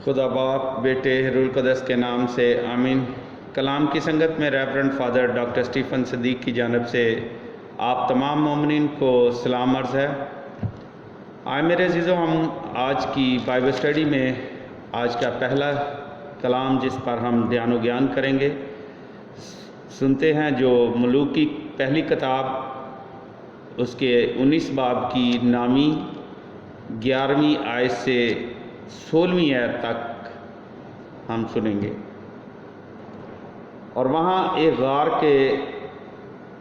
خدا باپ بیٹے روح القدس کے نام سے آمین۔ کلام کی سنگت میں ریورنڈ فادر ڈاکٹر اسٹیفن صدیق کی جانب سے آپ تمام مومنین کو سلام عرض ہے۔ آئے میرے عزیزو، ہم آج کی بائبل اسٹڈی میں آج کا پہلا کلام جس پر ہم دھیان و گیان کریں گے سنتے ہیں، جو ملوک کی پہلی کتاب اس کے 19 باب کی نامی 11ویں آیت سے 16ویں آیت تک ہم سنیں گے۔ اور وہاں ایک غار کے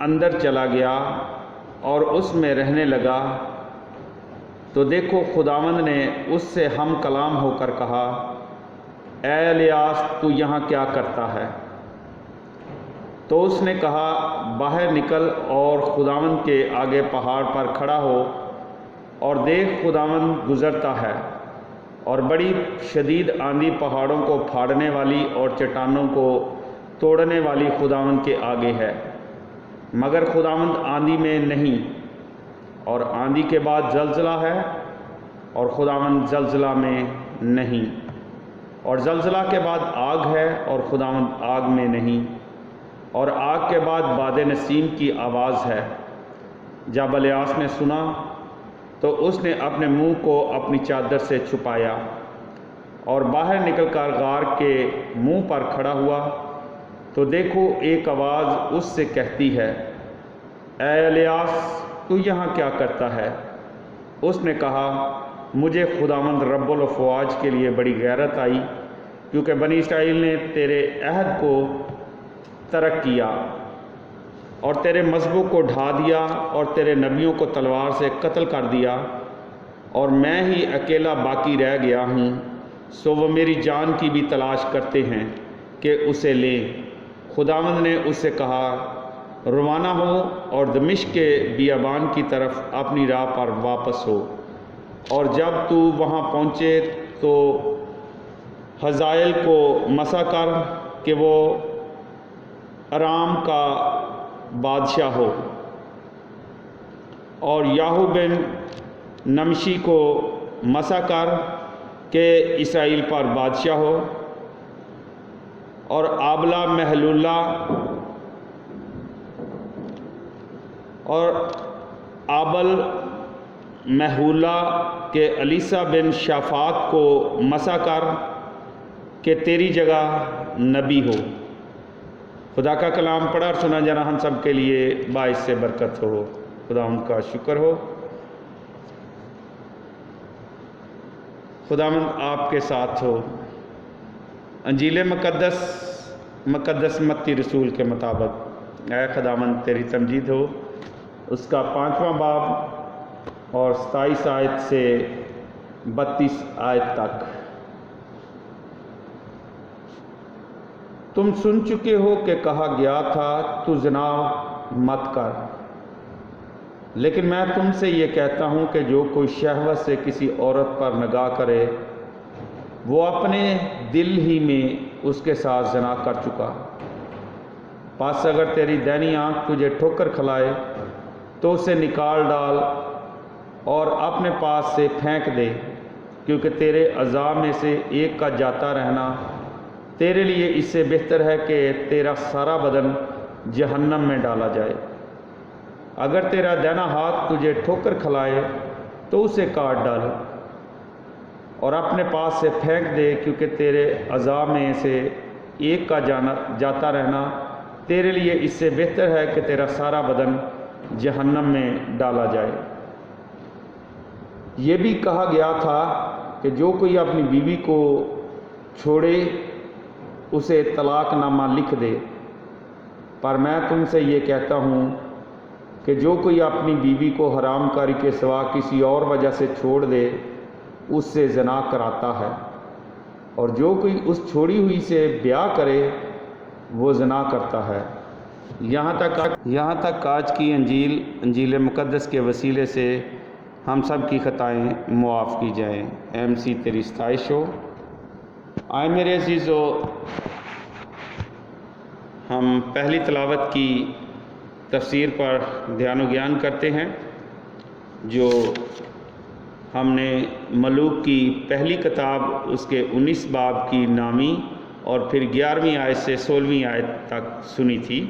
اندر چلا گیا اور اس میں رہنے لگا، تو دیکھو خداوند نے اس سے ہم کلام ہو کر کہا، اے الیاس تو یہاں کیا کرتا ہے؟ تو اس نے کہا، باہر نکل اور خداوند کے آگے پہاڑ پر کھڑا ہو، اور دیکھ خداوند گزرتا ہے، اور بڑی شدید آندھی پہاڑوں کو پھاڑنے والی اور چٹانوں کو توڑنے والی خداوند کے آگے ہے، مگر خداوند آندھی میں نہیں، اور آندھی کے بعد زلزلہ ہے اور خداوند زلزلہ میں نہیں، اور زلزلہ کے بعد آگ ہے اور خداوند آگ میں نہیں، اور آگ کے بعد باد نسیم کی آواز ہے۔ جب الیاس نے سنا تو اس نے اپنے منہ کو اپنی چادر سے چھپایا اور باہر نکل کر غار کے منہ پر کھڑا ہوا، تو دیکھو ایک آواز اس سے کہتی ہے، اے الیاس تو یہاں کیا کرتا ہے؟ اس نے کہا، مجھے خداوند رب الافواج کے لیے بڑی غیرت آئی، کیونکہ بنی اسرائیل نے تیرے عہد کو ترک کیا اور تیرے مذبحوں کو ڈھا دیا اور تیرے نبیوں کو تلوار سے قتل کر دیا، اور میں ہی اکیلا باقی رہ گیا ہوں، سو وہ میری جان کی بھی تلاش کرتے ہیں کہ اسے لیں۔ خداوند نے اس سے کہا، روانہ ہو اور دمشق کے بیابان کی طرف اپنی راہ پر واپس ہو، اور جب تو وہاں پہنچے تو حزائل کو مسا کر کہ وہ ارام کا بادشاہ ہو، اور یاہو بن نمشی کو مسا کر کہ اسرائیل پر بادشاہ ہو، اور آبلا محلولہ اور آبل محولہ کے علیسا بن شافات کو مسا کر کہ تیری جگہ نبی ہو۔ خدا کا کلام پڑھا اور سنا جانا ہم سب کے لیے باعث سے برکت ہو۔ خدا ان کا شکر ہو۔ خداوند آپ کے ساتھ ہو۔ انجیل مقدس متی رسول کے مطابق، اے خداوند تیری تمجید ہو، اس کا 5واں باب اور 27 آیت سے 32 آیت تک۔ تم سن چکے ہو کہ کہا گیا تھا، تو زنا مت کر، لیکن میں تم سے یہ کہتا ہوں کہ جو کوئی شہوت سے کسی عورت پر نگاہ کرے، وہ اپنے دل ہی میں اس کے ساتھ زنا کر چکا۔ پس اگر تیری دائنی آنکھ تجھے ٹھوکر کھلائے تو اسے نکال ڈال اور اپنے پاس سے پھینک دے، کیونکہ تیرے اعضاء میں سے ایک کا جاتا رہنا تیرے لیے اس سے بہتر ہے کہ تیرا سارا بدن جہنم میں ڈالا جائے۔ اگر تیرا دائنا ہاتھ تجھے ٹھوکر کھلائے تو اسے کاٹ ڈال اور اپنے پاس سے پھینک دے، کیونکہ تیرے اعضاء میں سے ایک کا جاتا رہنا تیرے لیے اس سے بہتر ہے کہ تیرا سارا بدن جہنم میں ڈالا جائے۔ یہ بھی کہا گیا تھا کہ جو کوئی اپنی بیوی کو چھوڑے اسے طلاق نامہ لکھ دے، پر میں تم سے یہ کہتا ہوں کہ جو کوئی اپنی بیوی کو حرام کاری کے سوا کسی اور وجہ سے چھوڑ دے، اس سے زنا کراتا ہے، اور جو کوئی اس چھوڑی ہوئی سے بیاہ کرے وہ زنا کرتا ہے۔ یہاں تک آج کی انجیل مقدس کے وسیلے سے ہم سب کی خطائیں معاف کی جائیں۔ اے مسیح تیری ستائش ہو۔ آئے میرے عزیزو، ہم پہلی تلاوت کی تفسیر پر دھیان و گیان کرتے ہیں، جو ہم نے ملوک کی پہلی کتاب اس کے 19 باب کی نامی اور پھر 11ویں آیت سے 16ویں آیت تک سنی تھی۔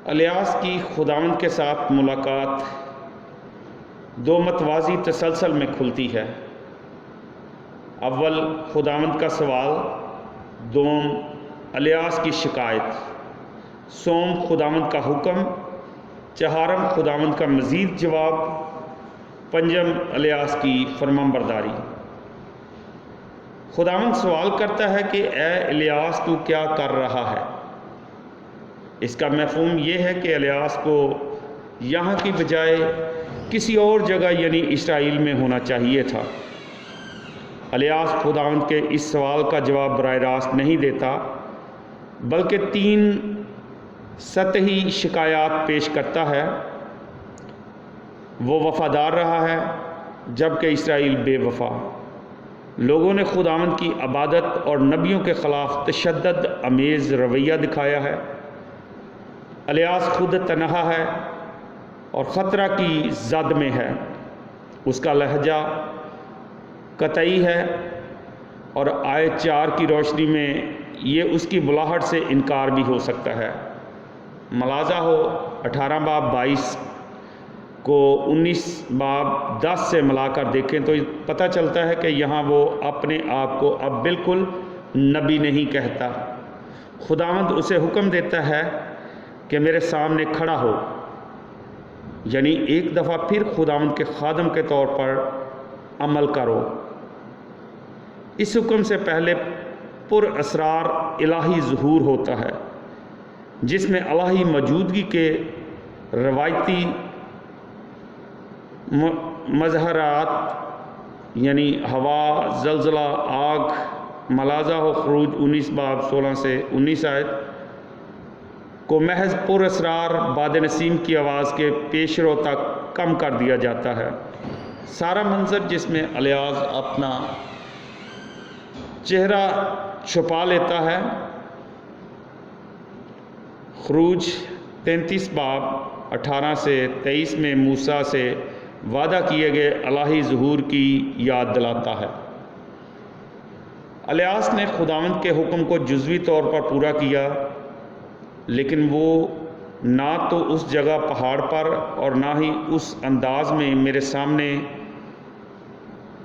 الیاس کی خداوند کے ساتھ ملاقات دو متوازی تسلسل میں کھلتی ہے۔ اول خداوند کا سوال، دوم الیاس کی شکایت، سوم خداوند کا حکم، چہارم خداوند کا مزید جواب، پنجم الیاس کی فرمانبرداری۔ خداوند سوال کرتا ہے کہ اے الیاس تو کیا کر رہا ہے؟ اس کا مفہوم یہ ہے کہ الیاس کو یہاں کی بجائے کسی اور جگہ یعنی اسرائیل میں ہونا چاہیے تھا۔ الیاس خداوند کے اس سوال کا جواب براہ راست نہیں دیتا، بلکہ 3 سطحی شکایات پیش کرتا ہے۔ وہ وفادار رہا ہے جبکہ اسرائیل بے وفا۔ لوگوں نے خداوند کی عبادت اور نبیوں کے خلاف تشدد امیز رویہ دکھایا ہے۔ الیاس خود تنہا ہے اور خطرہ کی زد میں ہے۔ اس کا لہجہ قطعی ہے اور آیت 4 کی روشنی میں یہ اس کی بلاہٹ سے انکار بھی ہو سکتا ہے۔ ملاحظہ ہو 18 باب 22 کو 19 باب 10 سے ملا کر دیکھیں تو پتہ چلتا ہے کہ یہاں وہ اپنے آپ کو اب بالکل نبی نہیں کہتا۔ خداوند اسے حکم دیتا ہے کہ میرے سامنے کھڑا ہو، یعنی ایک دفعہ پھر خداوند کے خادم کے طور پر عمل کرو۔ اس حکم سے پہلے پر اسرار الہی ظہور ہوتا ہے، جس میں الہی موجودگی کے روایتی مظہرات یعنی ہوا، زلزلہ، آگ، ملاحظہ ہو خروج 19 باب 16 سے 19 آیت کو محض پر اسرار باد نسیم کی آواز کے پیش رو تک کم کر دیا جاتا ہے۔ سارا منظر جس میں الیاس اپنا چہرہ چھپا لیتا ہے، خروج 33 باب 18 سے 23 میں موسیٰ سے وعدہ کیے گئے الہی ظہور کی یاد دلاتا ہے۔ الیاس نے خداوند کے حکم کو جزوی طور پر پورا کیا، لیکن وہ نہ تو اس جگہ پہاڑ پر اور نہ ہی اس انداز میں میرے سامنے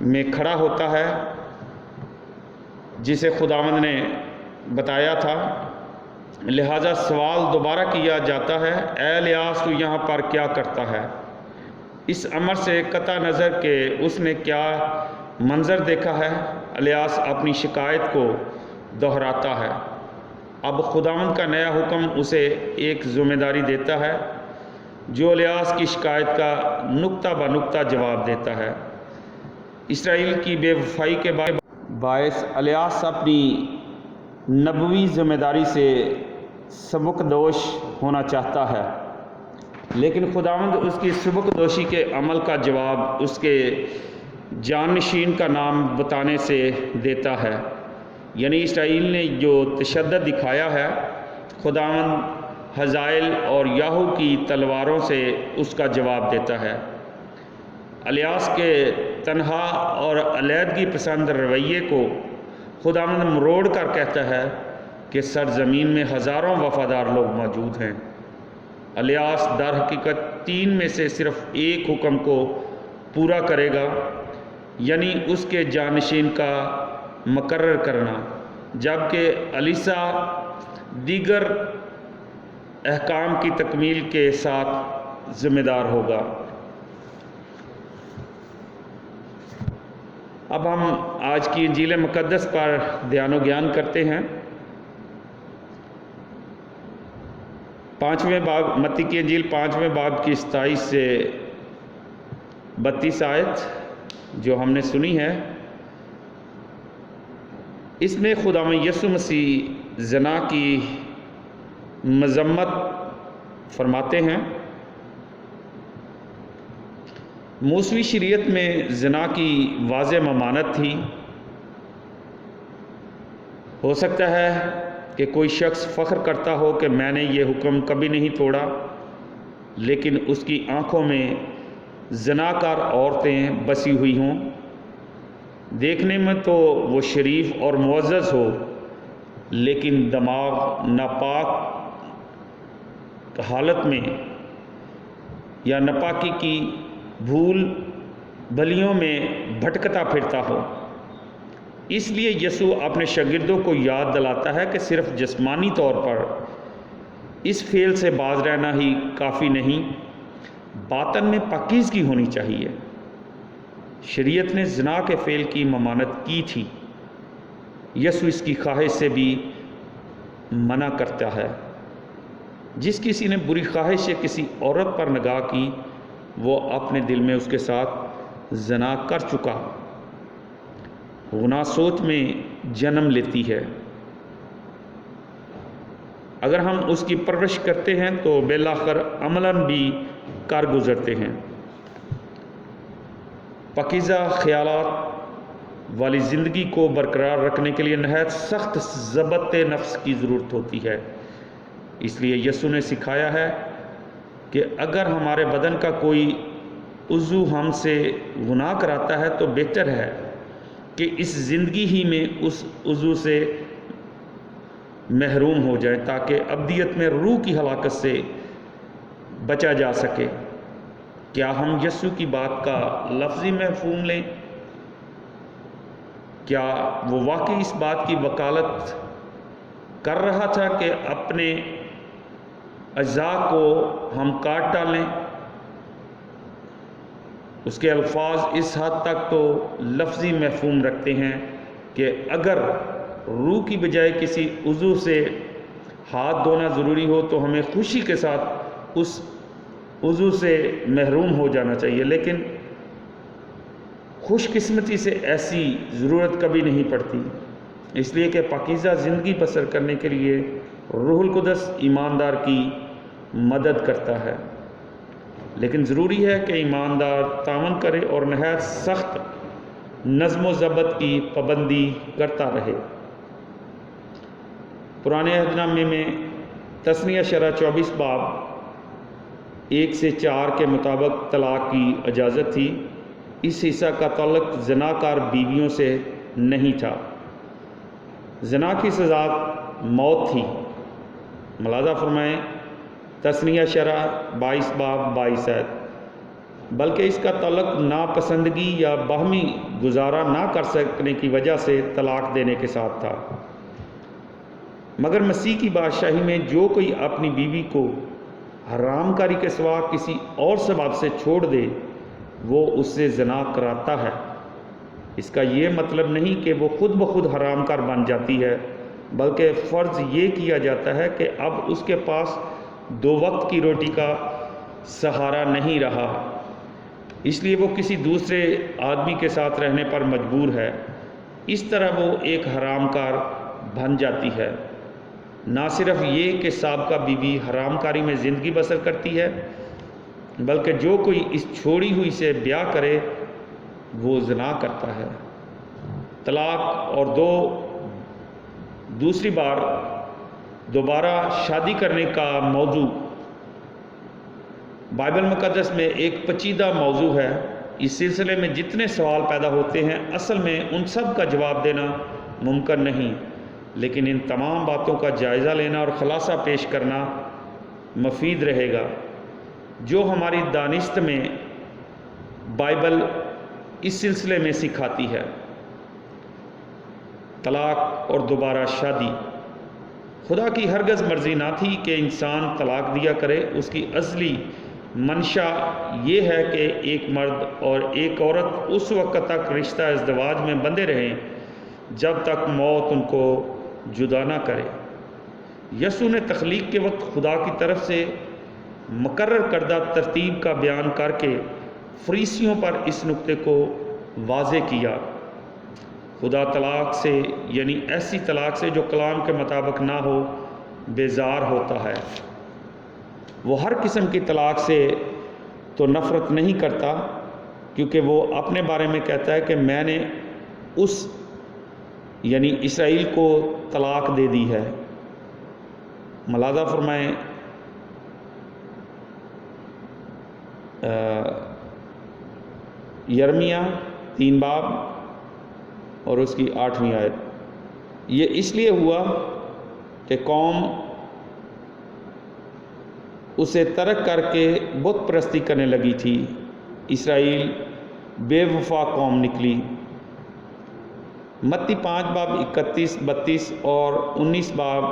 میں کھڑا ہوتا ہے جسے خداوند نے بتایا تھا۔ لہٰذا سوال دوبارہ کیا جاتا ہے، اے الیاس تو یہاں پر کیا کرتا ہے؟ اس امر سے قطع نظر کہ اس نے کیا منظر دیکھا ہے، الیاس اپنی شکایت کو دہراتا ہے۔ اب خداوند کا نیا حکم اسے ایک ذمہ داری دیتا ہے جو الیاس کی شکایت کا نقطہ بہ نقطہ جواب دیتا ہے۔ اسرائیل کی بے وفائی کے باعث الیاس اپنی نبوی ذمہ داری سے سبکدوش ہونا چاہتا ہے، لیکن خداوند اس کی سبکدوشی کے عمل کا جواب اس کے جانشین کا نام بتانے سے دیتا ہے، یعنی اسرائیل نے جو تشدد دکھایا ہے، خداوند حزائل اور یاہو کی تلواروں سے اس کا جواب دیتا ہے۔ الیاس کے تنہا اور علیحدگی پسند رویے کو خداوند مروڑ کر کہتا ہے کہ سرزمین میں ہزاروں وفادار لوگ موجود ہیں۔ الیاس در حقیقت 3 میں سے صرف ایک حکم کو پورا کرے گا، یعنی اس کے جانشین کا مقرر کرنا، جبکہ الیسا دیگر احکام کی تکمیل کے ساتھ ذمہ دار ہوگا۔ اب ہم آج کی انجیل مقدس پر دھیان و گیان کرتے ہیں۔ 5ویں باب متی کی انجیل 5ویں باب کی 27 سے 32 آیت جو ہم نے سنی ہے، اس میں خداوند یسوع مسیح زنا کی مذمت فرماتے ہیں۔ موسوی شریعت میں زنا کی واضح ممانعت تھی۔ ہو سکتا ہے کہ کوئی شخص فخر کرتا ہو کہ میں نے یہ حکم کبھی نہیں توڑا، لیکن اس کی آنکھوں میں زناکار عورتیں بسی ہوئی ہوں، دیکھنے میں تو وہ شریف اور معزز ہو، لیکن دماغ ناپاک حالت میں یا ناپاکی کی بھول بھلیوں میں بھٹکتا پھرتا ہو۔ اس لیے یسوع اپنے شاگردوں کو یاد دلاتا ہے کہ صرف جسمانی طور پر اس فعل سے باز رہنا ہی کافی نہیں، باطن میں پاکیزگی ہونی چاہیے۔ شریعت نے زنا کے فعل کی ممانعت کی تھی، یسوع اس کی خواہش سے بھی منع کرتا ہے۔ جس کسی نے بری خواہش سے کسی عورت پر نگاہ کی، وہ اپنے دل میں اس کے ساتھ زنا کر چکا۔ گناہ سوچ میں جنم لیتی ہے۔ اگر ہم اس کی پرورش کرتے ہیں تو بالآخر عملاً بھی کر گزرتے ہیں۔ پاکیزہ خیالات والی زندگی کو برقرار رکھنے کے لیے نہایت سخت ضبط نفس کی ضرورت ہوتی ہے۔ اس لیے یسوع نے سکھایا ہے کہ اگر ہمارے بدن کا کوئی عضو ہم سے گناہ کراتا ہے تو بہتر ہے کہ اس زندگی ہی میں اس عضو سے محروم ہو جائیں تاکہ ابدیت میں روح کی ہلاکت سے بچا جا سکے۔ کیا ہم یسوع کی بات کا لفظی مفہوم لیں؟ کیا وہ واقعی اس بات کی وکالت کر رہا تھا کہ اپنے اعضاء کو ہم کاٹ ڈالیں؟ اس کے الفاظ اس حد تک تو لفظی مفہوم رکھتے ہیں کہ اگر روح کی بجائے کسی عضو سے ہاتھ دھونا ضروری ہو تو ہمیں خوشی کے ساتھ اس عضو سے محروم ہو جانا چاہیے، لیکن خوش قسمتی سے ایسی ضرورت کبھی نہیں پڑتی، اس لیے کہ پاکیزہ زندگی بسر کرنے کے لیے روح القدس ایماندار کی مدد کرتا ہے۔ لیکن ضروری ہے کہ ایماندار تعاون کرے اور نہایت سخت نظم و ضبط کی پابندی کرتا رہے۔ پرانے عہد نامے میں تثنیہ شرح 24 باب 1 سے 4 کے مطابق طلاق کی اجازت تھی۔ اس حصہ کا تعلق زناکار بیویوں سے نہیں تھا۔ زنا کی سزا موت تھی۔ ملاحظہ فرمائیں تثنیہ شرح 22 باب 22 آیت، بلکہ اس کا تعلق ناپسندگی یا باہمی گزارا نہ کر سکنے کی وجہ سے طلاق دینے کے ساتھ تھا۔ مگر مسیح کی بادشاہی میں جو کوئی اپنی بیوی کو حرام کاری کے سوا کسی اور سبب سے چھوڑ دے وہ اس سے زنا کراتا ہے۔ اس کا یہ مطلب نہیں کہ وہ خود بخود حرام کار بن جاتی ہے، بلکہ فرض یہ کیا جاتا ہے کہ اب اس کے پاس 2 وقت کی روٹی کا سہارا نہیں رہا، اس لیے وہ کسی دوسرے آدمی کے ساتھ رہنے پر مجبور ہے۔ اس طرح وہ ایک حرام کار بن جاتی ہے۔ نہ صرف یہ کہ سابقہ بیوی حرام کاری میں زندگی بسر کرتی ہے، بلکہ جو کوئی اس چھوڑی ہوئی سے بیاہ کرے وہ زنا کرتا ہے۔ طلاق اور دوسری بار دوبارہ شادی کرنے کا موضوع بائبل مقدس میں ایک پیچیدہ موضوع ہے۔ اس سلسلے میں جتنے سوال پیدا ہوتے ہیں اصل میں ان سب کا جواب دینا ممکن نہیں، لیکن ان تمام باتوں کا جائزہ لینا اور خلاصہ پیش کرنا مفید رہے گا۔ جو ہماری دانست میں بائبل اس سلسلے میں سکھاتی ہے۔ طلاق اور دوبارہ شادی خدا کی ہرگز مرضی نہ تھی کہ انسان طلاق دیا کرے۔ اس کی اصلی منشا یہ ہے کہ ایک مرد اور ایک عورت اس وقت تک رشتہ ازدواج میں بندھے رہیں جب تک موت ان کو جدا نہ کرے۔ یسوع نے تخلیق کے وقت خدا کی طرف سے مقرر کردہ ترتیب کا بیان کر کے فریسیوں پر اس نقطے کو واضح کیا۔ خدا طلاق سے یعنی ایسی طلاق سے جو کلام کے مطابق نہ ہو بیزار ہوتا ہے۔ وہ ہر قسم کی طلاق سے تو نفرت نہیں کرتا، کیونکہ وہ اپنے بارے میں کہتا ہے کہ میں نے اس یعنی اسرائیل کو طلاق دے دی ہے۔ ملاحظہ فرمائیں یرمیہ 3 باب اور اس کی 8ویں آیت. یہ اس لیے ہوا کہ قوم اسے ترک کر کے بت پرستی کرنے لگی تھی. اسرائیل بے وفا قوم نکلی. متی 5 باب 31 32 اور 19 باب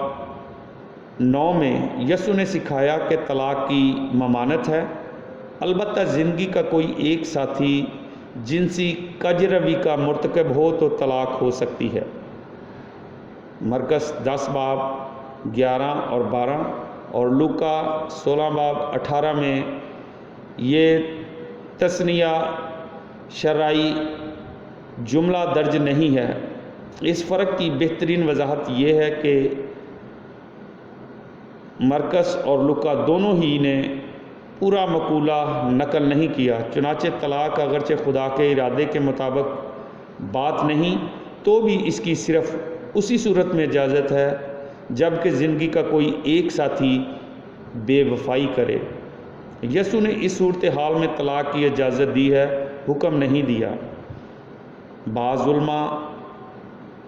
9 میں یسوع نے سکھایا کہ طلاق کی ممانعت ہے. البتہ زندگی کا کوئی ایک ساتھی جنسی کجروی کا مرتکب ہو تو طلاق ہو سکتی ہے. مرکز 10 باب 11 اور 12 اور لوکا 16 باب 18 میں یہ تثنیہ شرعی جملہ درج نہیں ہے. اس فرق کی بہترین وضاحت یہ ہے کہ مرکز اور لوکا دونوں ہی نے پورا مقولہ نقل نہیں کیا. چنانچہ طلاق اگرچہ خدا کے ارادے کے مطابق بات نہیں تو بھی اس کی صرف اسی صورت میں اجازت ہے جب کہ زندگی کا کوئی ایک ساتھی بے وفائی کرے. یسوع نے اس صورتحال میں طلاق کی اجازت دی ہے، حکم نہیں دیا. بعض علماء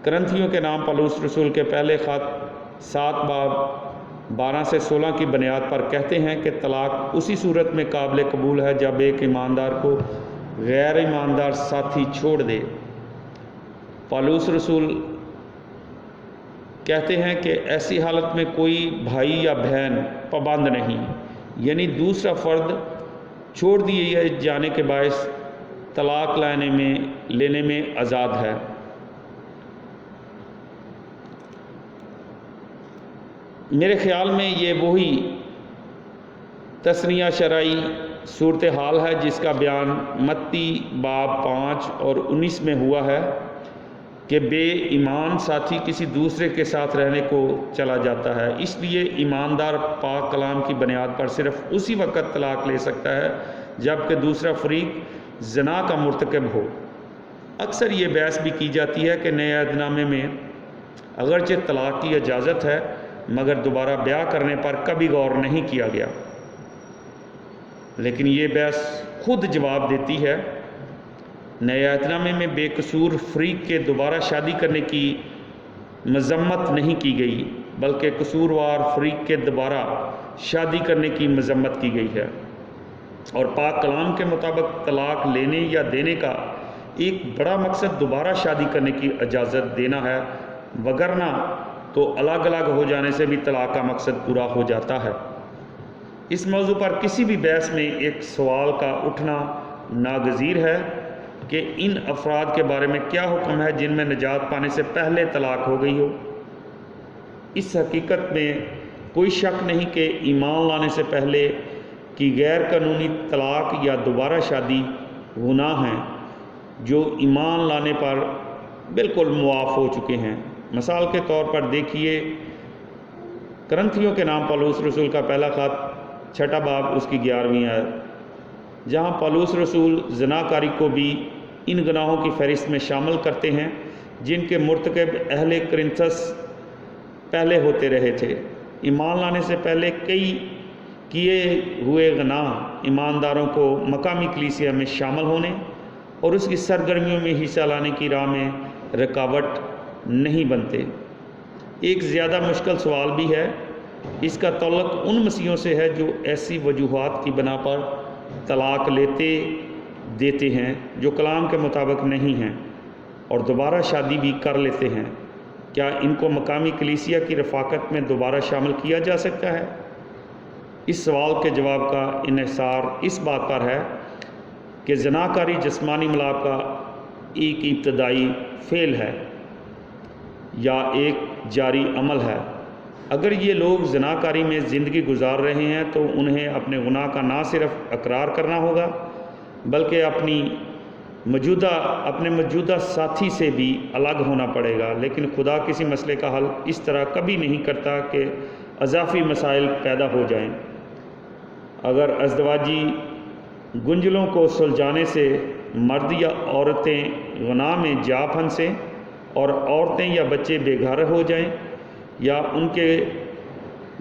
کرنتھیوں کے نام پولس رسول کے پہلے خط 7 باب 12 سے 16 کی بنیاد پر کہتے ہیں کہ طلاق اسی صورت میں قابل قبول ہے جب ایک ایماندار کو غیر ایماندار ساتھی چھوڑ دے. پولس رسول کہتے ہیں کہ ایسی حالت میں کوئی بھائی یا بہن پابند نہیں، یعنی دوسرا فرد چھوڑ دیے جانے کے باعث طلاق لینے میں آزاد ہے. میرے خیال میں یہ وہی تثنیہ شرعی صورتحال ہے جس کا بیان متی باب 5 اور 19 میں ہوا ہے کہ بے ایمان ساتھی کسی دوسرے کے ساتھ رہنے کو چلا جاتا ہے. اس لیے ایماندار پاک کلام کی بنیاد پر صرف اسی وقت طلاق لے سکتا ہے جب کہ دوسرا فریق زنا کا مرتکب ہو. اکثر یہ بحث بھی کی جاتی ہے کہ نئے عہد نامے میں اگرچہ طلاق کی اجازت ہے مگر دوبارہ بیاہ کرنے پر کبھی غور نہیں کیا گیا. لیکن یہ بحث خود جواب دیتی ہے. نئے عہد نامے میں بے قصور فریق کے دوبارہ شادی کرنے کی مذمت نہیں کی گئی بلکہ قصوروار فریق کے دوبارہ شادی کرنے کی مذمت کی گئی ہے. اور پاک کلام کے مطابق طلاق لینے یا دینے کا ایک بڑا مقصد دوبارہ شادی کرنے کی اجازت دینا ہے، وگرنہ تو الگ الگ ہو جانے سے بھی طلاق کا مقصد پورا ہو جاتا ہے. اس موضوع پر کسی بھی بحث میں ایک سوال کا اٹھنا ناگزیر ہے کہ ان افراد کے بارے میں کیا حکم ہے جن میں نجات پانے سے پہلے طلاق ہو گئی ہو. اس حقیقت میں کوئی شک نہیں کہ ایمان لانے سے پہلے کی غیر قانونی طلاق یا دوبارہ شادی گناہ ہیں جو ایمان لانے پر بالکل معاف ہو چکے ہیں. مثال کے طور پر دیکھیے کرنتھیوں کے نام پولس رسول کا پہلا خط 6 باب اس کی 11ویں آیت، جہاں پولس رسول زناکاری کو بھی ان گناہوں کی فہرست میں شامل کرتے ہیں جن کے مرتکب اہل کرنتھس پہلے ہوتے رہے تھے. ایمان لانے سے پہلے کئی کیے ہوئے گناہ ایمانداروں کو مقامی کلیسیا میں شامل ہونے اور اس کی سرگرمیوں میں حصہ لانے کی راہ میں رکاوٹ نہیں بنتے. ایک زیادہ مشکل سوال بھی ہے. اس کا تعلق ان مسیحوں سے ہے جو ایسی وجوہات کی بنا پر طلاق دیتے ہیں جو کلام کے مطابق نہیں ہیں اور دوبارہ شادی بھی کر لیتے ہیں. کیا ان کو مقامی کلیسیا کی رفاقت میں دوبارہ شامل کیا جا سکتا ہے؟ اس سوال کے جواب کا انحصار اس بات پر ہے کہ زناکاری جسمانی ملاپ کا ایک ابتدائی فعل ہے یا ایک جاری عمل ہے. اگر یہ لوگ زناکاری میں زندگی گزار رہے ہیں تو انہیں اپنے گناہ کا نہ صرف اقرار کرنا ہوگا بلکہ اپنے موجودہ ساتھی سے بھی الگ ہونا پڑے گا. لیکن خدا کسی مسئلے کا حل اس طرح کبھی نہیں کرتا کہ اضافی مسائل پیدا ہو جائیں. اگر ازدواجی گنجلوں کو سلجھانے سے مرد یا عورتیں گناہ میں جا پھنسیں اور عورتیں یا بچے بے گھر ہو جائیں یا ان کے